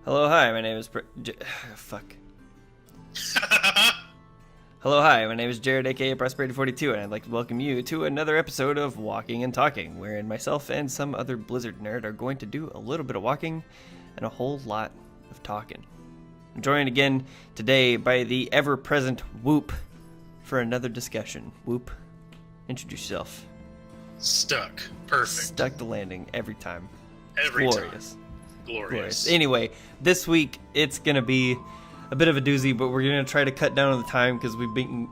Hello, hi. My name is fuck. Hello, hi. My name is Jared, aka Prosperity42, and I'd like to welcome you to another episode of Walking and Talking, wherein myself and some other Blizzard nerd are going to do a little bit of walking and a whole lot of talking. I'm joined again today by the ever-present Whoop for another discussion. Whoop, introduce yourself. Stuck. Perfect. Stuck the landing every time. Every Glorious. time. Glorious. Anyway, this week it's gonna be a bit of a doozy, but we're gonna try to cut down on the time because we've been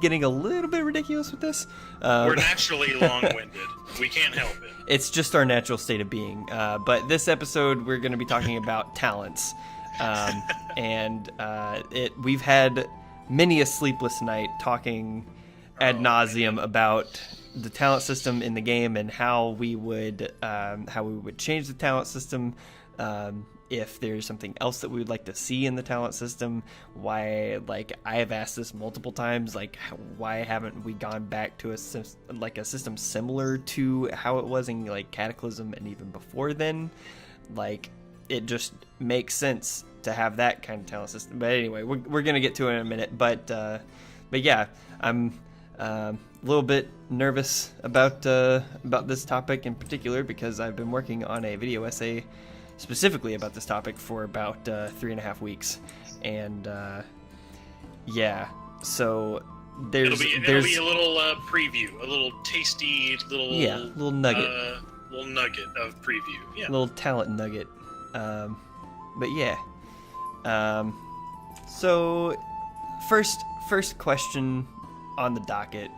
getting a little bit ridiculous with this. We're naturally long-winded. We can't help it. It's just our natural state of being. But this episode we're gonna be talking about talents, we've had many a sleepless night talking ad nauseum about the talent system in the game and how we would change the talent system. If there's something else that we would like to see in the talent system, why, like, I have asked this multiple times, like, why haven't we gone back to a system similar to how it was in, like, Cataclysm and even before then? Like, it just makes sense to have that kind of talent system. But anyway, we're gonna get to it in a minute. But yeah, I'm a little bit nervous about this topic in particular because I've been working on a video essay specifically about this topic for about 3.5 weeks, and yeah, so it'll be a little preview, a little tasty little nugget of preview, yeah, little talent nugget. But yeah, so first question on the docket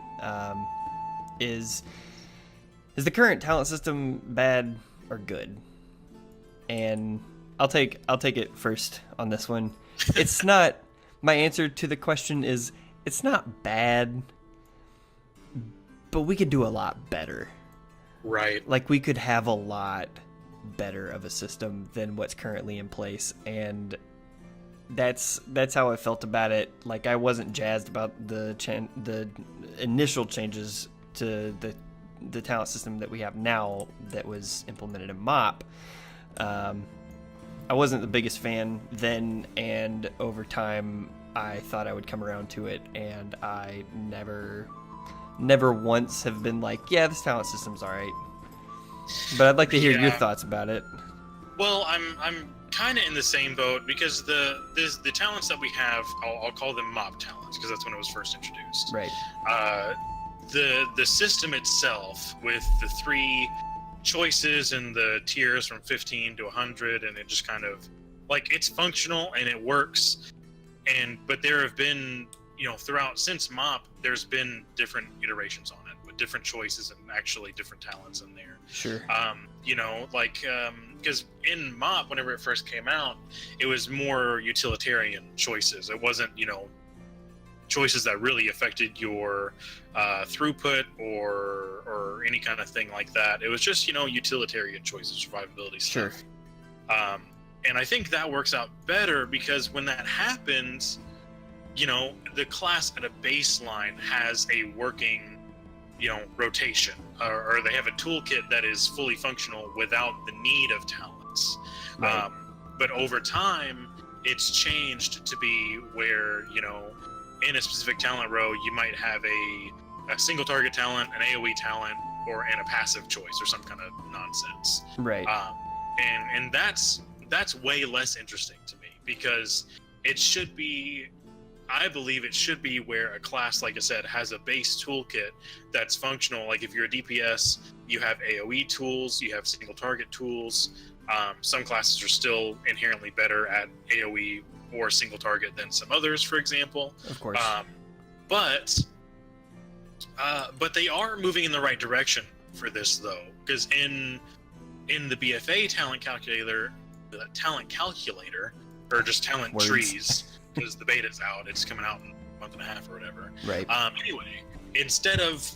is the current talent system bad or good? And I'll take it first on this one. It's not, my answer to the question is, it's not bad, but we could do a lot better. Right. Like, we could have a lot better of a system than what's currently in place, and that's how I felt about it. Like, I wasn't jazzed about the initial changes to the talent system that we have now that was implemented in MoP. I wasn't the biggest fan then, and over time I thought I would come around to it, and I never once have been like, yeah, this talent system's alright. But I'd like to hear your thoughts about it. Well, I'm kind of in the same boat because the talents that we have, I'll call them MoP talents because that's when it was first introduced. Right. The system itself with the 3 choices and the tiers from 15 to 100, and it just kind of, like, it's functional and it works, but there have been, throughout since MoP, there's been different iterations on it with different choices and actually different talents in there. Sure. Because in MoP, whenever it first came out, it was more utilitarian choices. It wasn't, choices that really affected your throughput or any kind of thing like that. It was just, utilitarian choices, survivability stuff. Sure. And I think that works out better because when that happens, the class at a baseline has a working, rotation, or they have a toolkit that is fully functional without the need of talents. Right. But over time, it's changed to be where, in a specific talent row, you might have a single target talent, an AoE talent, and a passive choice or some kind of nonsense. Right. And that's way less interesting to me because it should be, I believe it should be where a class, like I said, has a base toolkit that's functional. Like if you're a DPS, you have AoE tools, you have single target tools. Some classes are still inherently better at AoE or single target than some others, for example. Of course. But they are moving in the right direction for this, though, because in the BFA talent calculator, or just talent trees, because the beta's out, it's coming out in a month and a half or whatever. Right. Anyway, instead of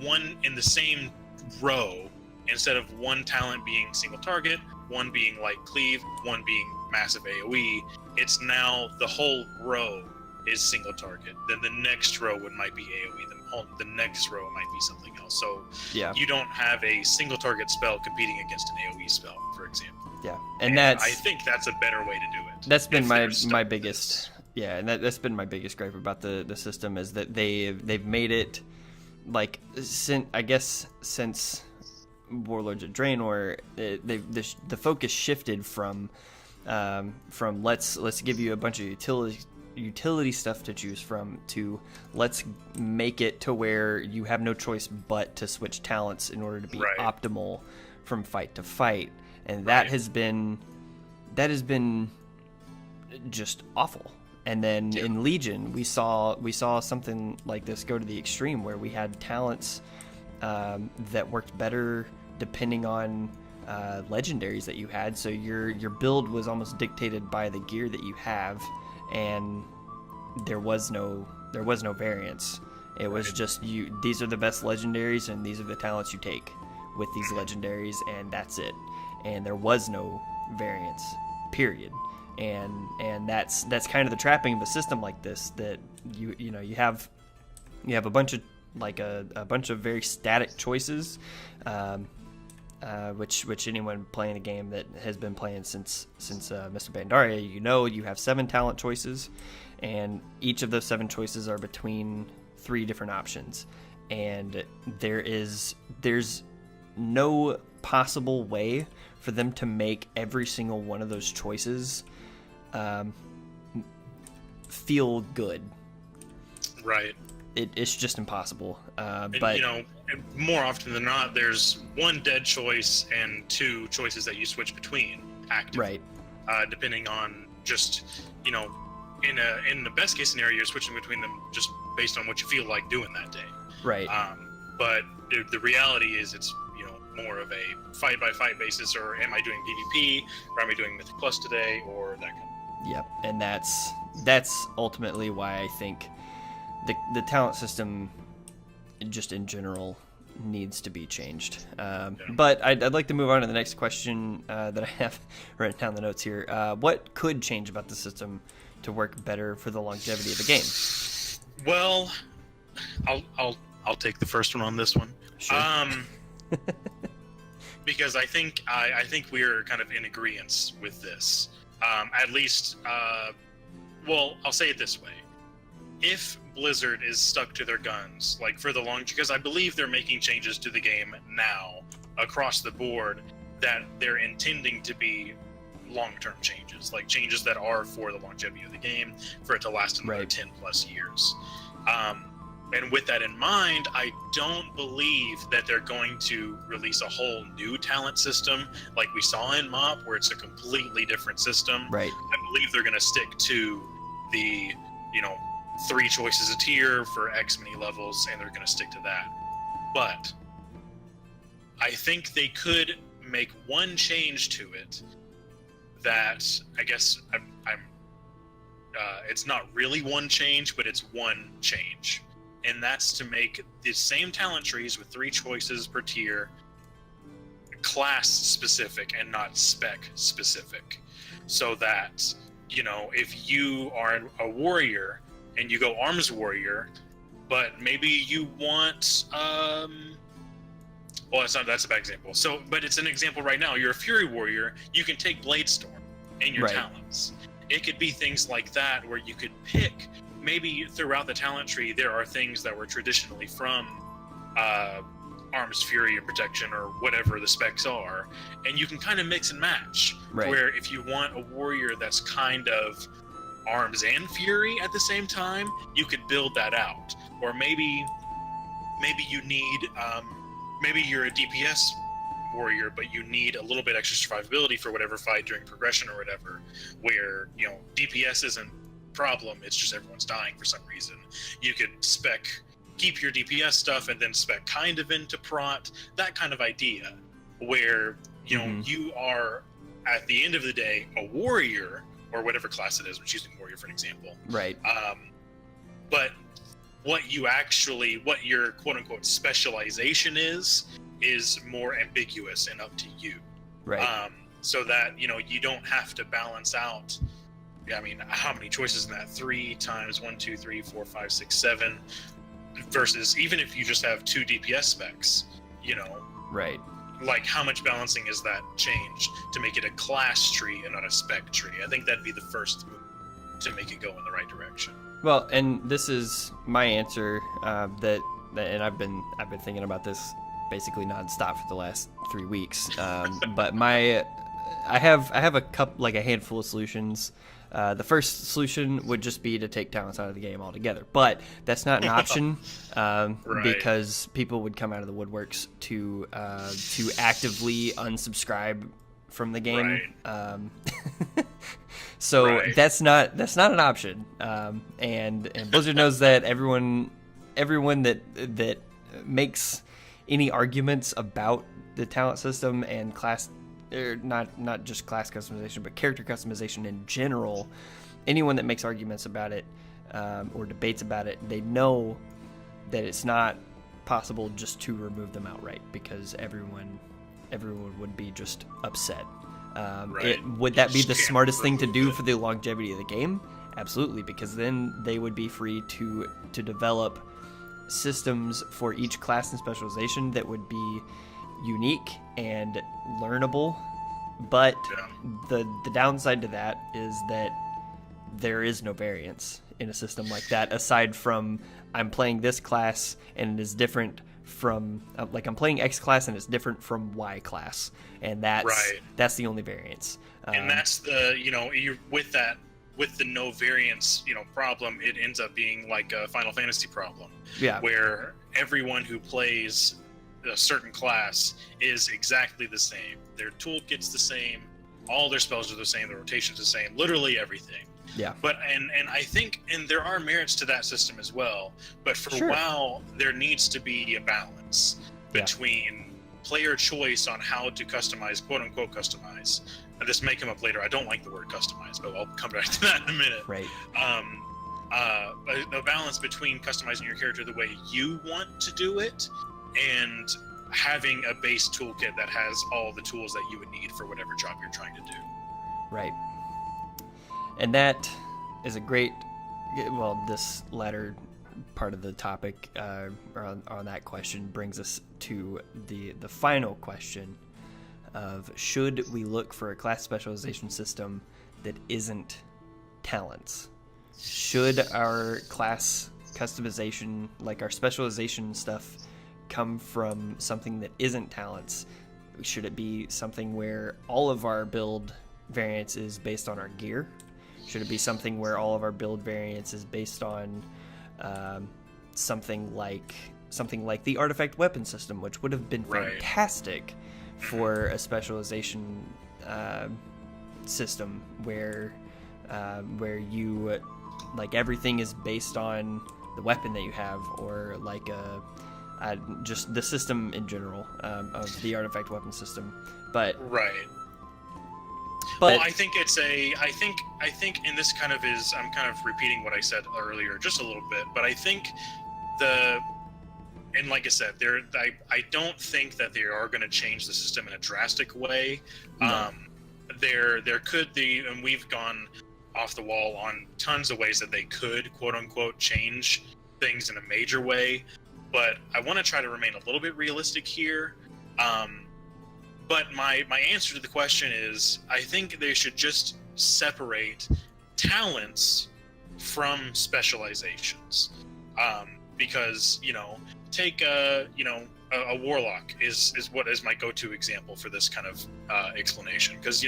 one in the same row, instead of one talent being single target, one being light cleave, one being massive AoE, it's now the whole row is single target. Then the next row might be AoE. The next row might be something else. So Yeah. you don't have a single target spell competing against an AoE spell, for example. Yeah, and I think that's a better way to do it. That's been my biggest. Yeah, and that's been my biggest gripe about the system is that they've made it like since Warlords of Draenor, the focus shifted from let's give you a bunch of utility stuff to choose from to let's make it to where you have no choice but to switch talents in order to be optimal from fight to fight, and that has been just awful. And then in Legion, we saw something like this go to the extreme where we had talents that worked better depending on legendaries that you had. So your build was almost dictated by the gear that you have, and there was no variance. It was just these are the best legendaries, and these are the talents you take with these legendaries, and that's it. And there was no variance, period. And that's kind of the trapping of a system like this, that you have a bunch of a bunch of very static choices, which anyone playing a game that has been playing since Mr. Pandaria, you have 7 talent choices, and each of those 7 choices are between 3 different options, and there's no possible way for them to make every single one of those choices feel good. Right. It's just impossible. But more often than not, there's 1 dead choice and 2 choices that you switch between actively. Right. Depending on just in the best case scenario, you're switching between them just based on what you feel like doing that day. Right. But the reality is it's more of a fight by fight basis, or am I doing PvP, or am I doing Mythic Plus today, or that kind of. Yep, and that's ultimately why I think the talent system, just in general, needs to be changed. But I'd like to move on to the next question that I have written down the notes here. What could change about the system to work better for the longevity of the game? Well, I'll take the first one on this one. Sure. Because I think we're kind of in agreement with this. At least, I'll say it this way. If Blizzard is stuck to their guns, like for the long, because I believe they're making changes to the game now across the board that they're intending to be long-term changes, like changes that are for the longevity of the game, for it to last another 10 plus years. And with that in mind, I don't believe that they're going to release a whole new talent system like we saw in MoP, where it's a completely different system. Right. I believe they're going to stick to the, 3 choices a tier for X many levels, and they're going to stick to that. But I think they could make one change to it that I guess it's not really one change, but it's one change. And that's to make the same talent trees with 3 choices per tier class specific and not spec specific. So that, if you are a warrior and you go arms warrior, but maybe you want, that's a bad example. So, but it's an example right now. You're a fury warrior, you can take Blade Storm in your talents. It could be things like that where you could pick. Maybe throughout the talent tree, there are things that were traditionally from Arms, Fury, and Protection, or whatever the specs are, and you can kind of mix and match. Right. Where if you want a warrior that's kind of Arms and Fury at the same time, you could build that out. Or maybe you need, maybe you're a DPS warrior, but you need a little bit extra survivability for whatever fight during progression or whatever, where, DPS isn't problem, it's just everyone's dying for some reason. You could keep your DPS stuff and then spec kind of into prot, that kind of idea, where you are at the end of the day a warrior, or whatever class it is. We're choosing warrior for an example, right? But what your quote unquote specialization is more ambiguous and up to you, right? So that you don't have to balance out I mean, how many choices in that? 3 times 1, 2, 3, 4, 5, 6, 7. Versus even if you just have 2 DPS specs, Right. like how much balancing is that changed to make it a class tree and not a spec tree? I think that'd be the first move to make it go in the right direction. Well, and this is my answer, and I've been thinking about this basically nonstop for the last 3 weeks. But I have a handful of solutions. The first solution would just be to take talents out of the game altogether, but that's not an option because people would come out of the woodworks to actively unsubscribe from the game. Right. So that's not an option. And Blizzard knows that everyone that makes any arguments about the talent system and class, or not just class customization, but character customization in general, anyone that makes arguments about it or debates about it, they know that it's not possible just to remove them outright, because everyone would be just upset. Would that be the smartest thing to do for the longevity of the game? Absolutely, because then they would be free to develop systems for each class and specialization that would be unique and learnable. But the downside to that is that there is no variance in a system like that, aside from I'm playing this class and it is different from I'm playing X class and it's different from Y class, and that's the only variance. And that's the you're with the no variance problem, it ends up being like a Final Fantasy problem, where everyone who plays a certain class is exactly the same. Their toolkit's the same, all their spells are the same, the rotation's the same, literally everything. Yeah. But and I think there are merits to that system as well. But for WoW, there needs to be a balance between player choice on how to customize, quote unquote customize. This may come up later. I don't like the word customize, but I'll come back to that in a minute. Right. A balance between customizing your character the way you want to do it and having a base toolkit that has all the tools that you would need for whatever job you're trying to do. Right. And that is a great, this latter part of the topic on that question brings us to the final question of, should we look for a class specialization system that isn't talents? Should our class customization, like our specialization stuff, come from something that isn't talents? Should it be something where all of our build variance is based on our gear? Should it be something where all of our build variance is based on something like the artifact weapon system, which would have been fantastic for a specialization system where you everything is based on the weapon that you have, or just the system in general of the artifact weapon system. But well, I think and this kind of is, I'm kind of repeating what I said earlier just a little bit, but I think and like I said, I don't think that they are going to change the system in a drastic way. No. There could be, and we've gone off the wall on tons of ways that they could, quote unquote, change things in a major way, but I want to try to remain a little bit realistic here. But my answer to the question is, I think they should just separate talents from specializations. Because, take a warlock is what is my go-to example for this kind of explanation. Because,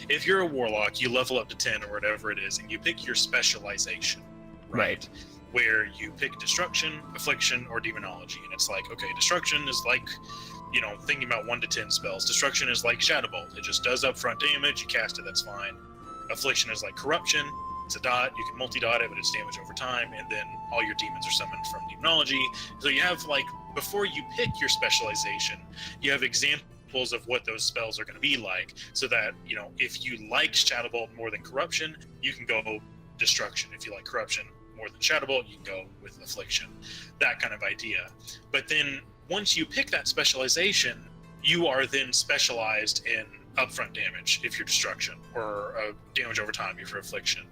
if you're a warlock, you level up to 10 or whatever it is, and you pick your specialization, right? Where you pick destruction, affliction, or demonology. And it's like, okay, destruction is like, thinking about 1 to 10 spells. Destruction is like Shadow Bolt. It just does upfront damage. You cast it, that's fine. Affliction is like corruption. It's a dot. You can multi-dot it, but it's damage over time. And then all your demons are summoned from demonology. So you have, before you pick your specialization, you have examples of what those spells are going to be like. So that, if you like Shadow Bolt more than corruption, you can go destruction. If you like corruption more than Shadow Bolt, you can go with affliction. That kind of idea. But then once you pick that specialization, you are then specialized in upfront damage if you're destruction, or damage over time if you're affliction.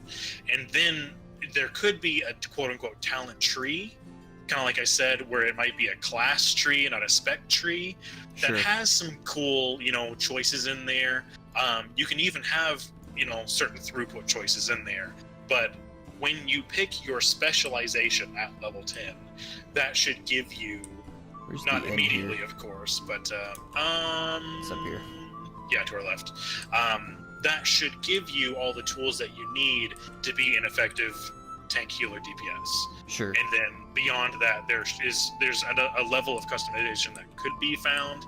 And then there could be a quote-unquote talent tree, kind of like I said, where it might be a class tree, not a spec tree, that has some cool, choices in there. You can even have, certain throughput choices in there. But when you pick your specialization at level 10, that should give you, not immediately, of course, but it's up here. Yeah, to our left. That should give you all the tools that you need to be an effective tank, healer, DPS. Sure. And then beyond that, there's a level of customization that could be found,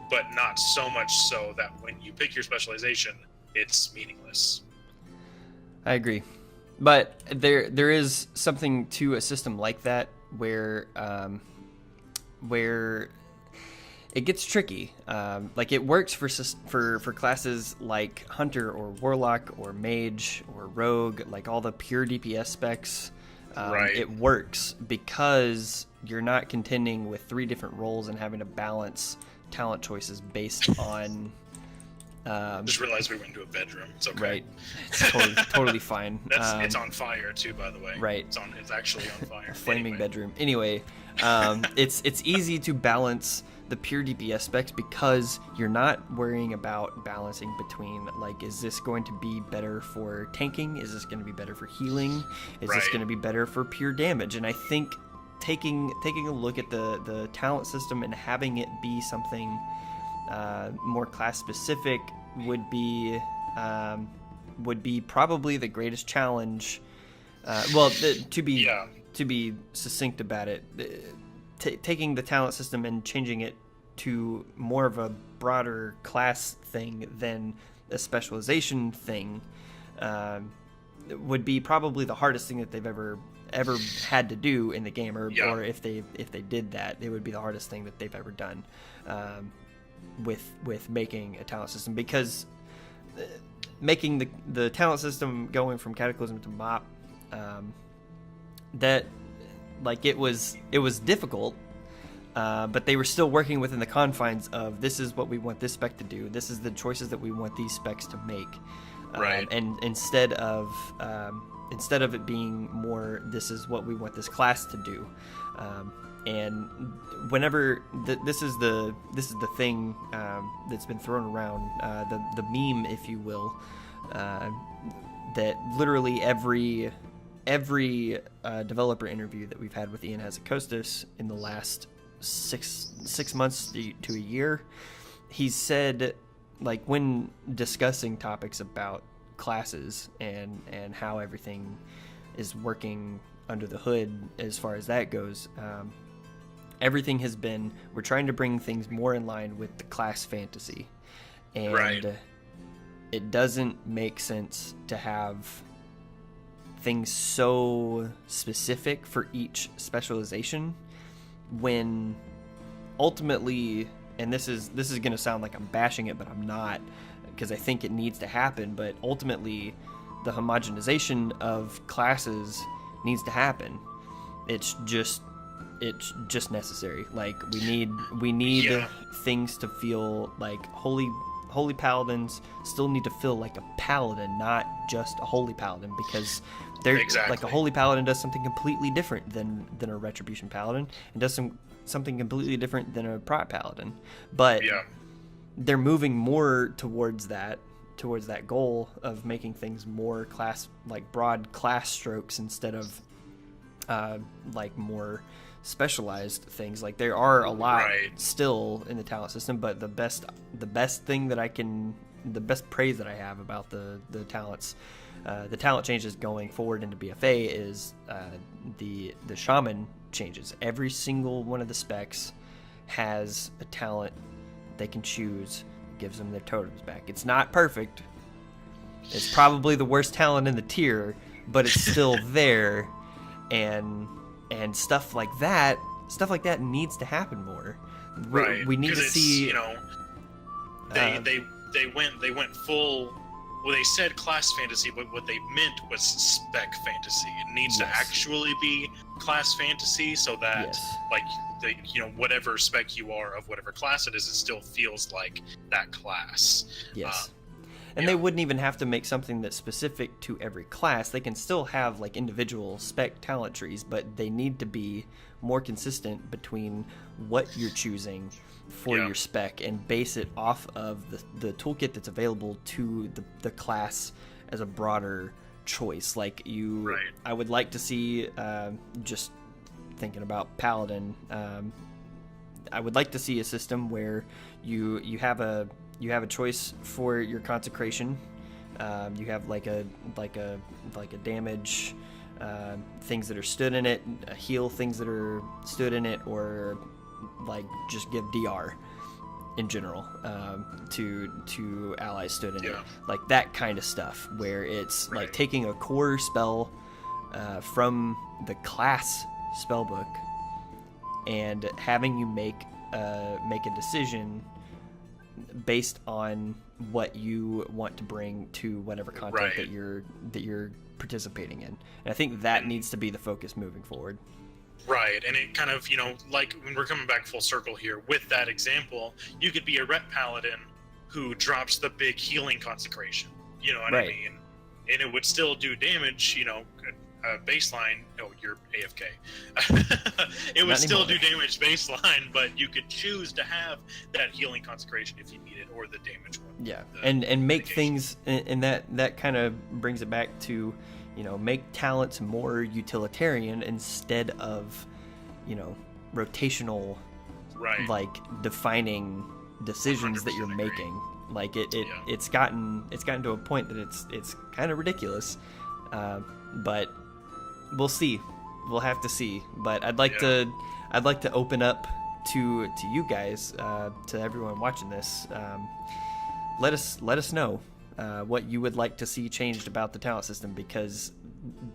but not so much so that when you pick your specialization, it's meaningless. I agree, but there is something to a system like that where it gets tricky. Like it works for classes like Hunter or Warlock or Mage or Rogue, like all the pure DPS specs. Right. It works because you're not contending with 3 different roles and having to balance talent choices based on. Just realized we went into a bedroom. It's okay. Right. It's totally fine. It's on fire too, by the way. Right. It's actually on fire. Flaming bedroom. Anyway, it's easy to balance the pure DPS specs because you're not worrying about balancing between, like, is this going to be better for tanking? Is this going to be better for healing? Is this going to be better for pure damage? And I think taking a look at the talent system and having it be something more class specific would be probably the greatest challenge. To be succinct about it, taking the talent system and changing it to more of a broader class thing than a specialization thing would be probably the hardest thing that they've ever had to do in the game, or if they did that, it would be the hardest thing that they've ever done with making a talent system, because making the talent system going from Cataclysm to Mop, that, like, it was difficult, but they were still working within the confines of, this is what we want this spec to do, this is the choices that we want these specs to make, and instead of it being more, this is what we want this class to do, and whenever this is the thing that's been thrown around, the meme, if you will, that literally every developer interview that we've had with Ian Hazzikostas in the last six months to a year, he's said, like, when discussing topics about classes and how everything is working under the hood as far as that goes, everything has been, we're trying to bring things more in line with the class fantasy, and it doesn't make sense to have things so specific for each specialization when ultimately, and this is going to sound like I'm bashing it, but I'm not, because I think it needs to happen, but ultimately the homogenization of classes needs to happen. It's just necessary. Like, we need things to feel like holy paladins still need to feel like a paladin, not just a holy paladin, because they're like, a holy paladin does something completely different than a retribution paladin, and does something completely different than a prot paladin, but they're moving more towards that goal of making things more class, like broad class strokes, instead of like more specialized things. Like, there are a lot still in the talent system, but the best praise that I have about the talents, the talent changes going forward into BFA is the shaman changes. Every single one of the specs has a talent they can choose, gives them their totems back. It's not perfect. It's probably the worst talent in the tier, but it's still there, and stuff like that needs to happen more. We need to see, they went full well, they said class fantasy, but what they meant was spec fantasy. It needs to actually be class fantasy, so that like the whatever spec you are of whatever class it is, it still feels like that class. Yes. And they wouldn't even have to make something that's specific to every class. They can still have like individual spec talent trees, but they need to be more consistent between what you're choosing for your spec and base it off of the toolkit that's available to the class as a broader choice. Like I would like to see, just thinking about Paladin, I would like to see a system where you have a choice for your consecration. You have like a damage, things that are stood in it, heal things that are stood in it, or like just give DR in general to allies stood in it, like that kind of stuff, where it's like taking a core spell from the class spellbook and having you make a decision based on what you want to bring to whatever content that you're participating in. And I think that needs to be the focus moving forward. Right, and it kind of, like when we're coming back full circle here with that example, you could be a rep paladin who drops the big healing consecration, you know what I mean? And it would still do damage, baseline. No, you're AFK. It would still do damage baseline, but you could choose to have that healing consecration if you need it, or the damage one. Yeah, and make things, and that kind of brings it back to, make talents more utilitarian instead of, rotational, like defining decisions 100% that you're making. Like it's gotten to a point that it's kind of ridiculous, but we'll see. We'll have to see. But I'd like to open up to you guys, to everyone watching this. Let us know what you would like to see changed about the talent system, because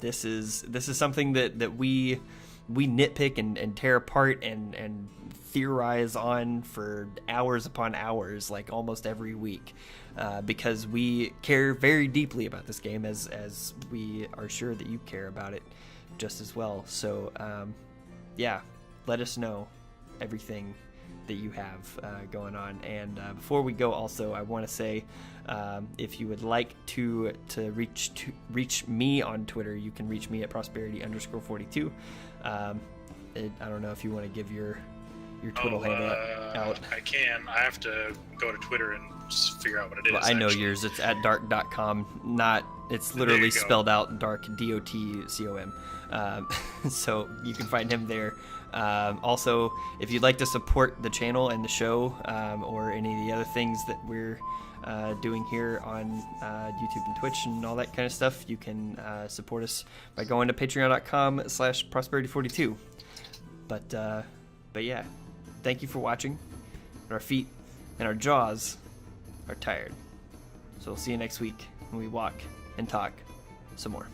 this is something that we nitpick and tear apart and theorize on for hours upon hours, like almost every week, because we care very deeply about this game, as we are sure that you care about it just as well. So let us know everything that you have going on. And before we go, also I want to say, if you would like to reach me on Twitter, you can reach me at prosperity_42. I don't know if you want to give your Twitter handle out. I can. I have to go to Twitter and figure out what it is. Well, I know yours. It's at dark.com. It's literally spelled out dark, DOTCOM. So you can find him there. Also, if you'd like to support the channel and the show, or any of the other things that we're doing here on YouTube and Twitch and all that kind of stuff, you can support us by going to patreon.com/prosperity42. But yeah, thank you for watching. Our feet and our jaws are tired. So we'll see you next week when we walk and talk some more.